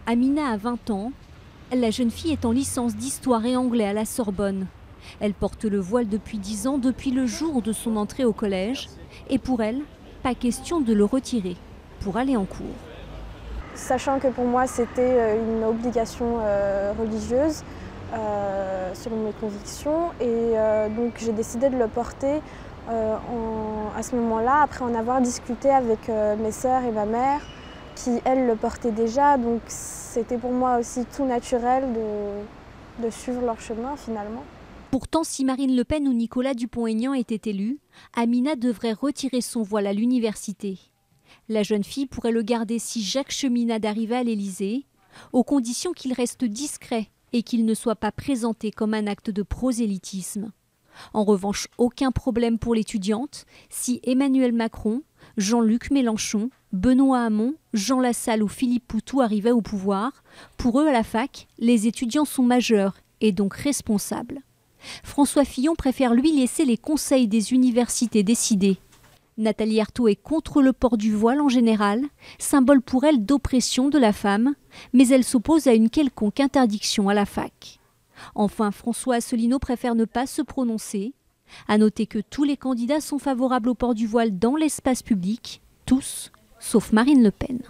Amina a 20 ans. La jeune fille est en licence d'histoire et anglais à la Sorbonne. Elle porte le voile depuis 10 ans, depuis le jour de son entrée au collège. Et pour elle, pas question de le retirer pour aller en cours. Sachant que pour moi c'était une obligation religieuse selon mes convictions et donc j'ai décidé de le porter à ce moment-là, après en avoir discuté avec mes sœurs et ma mère qui elles le portaient déjà, donc c'était pour moi aussi tout naturel de suivre leur chemin finalement. Pourtant, si Marine Le Pen ou Nicolas Dupont-Aignan étaient élus, Amina devrait retirer son voile à l'université. La jeune fille pourrait le garder si Jacques Cheminade arrivait à l'Élysée, aux conditions qu'il reste discret et qu'il ne soit pas présenté comme un acte de prosélytisme. En revanche, aucun problème pour l'étudiante si Emmanuel Macron, Jean-Luc Mélenchon, Benoît Hamon, Jean Lassalle ou Philippe Poutou arrivaient au pouvoir. Pour eux, à la fac, les étudiants sont majeurs et donc responsables. François Fillon préfère lui laisser les conseils des universités décider. Nathalie Arthaud est contre le port du voile en général, symbole pour elle d'oppression de la femme, mais elle s'oppose à une quelconque interdiction à la fac. Enfin, François Asselineau préfère ne pas se prononcer. À noter que tous les candidats sont favorables au port du voile dans l'espace public, tous, sauf Marine Le Pen.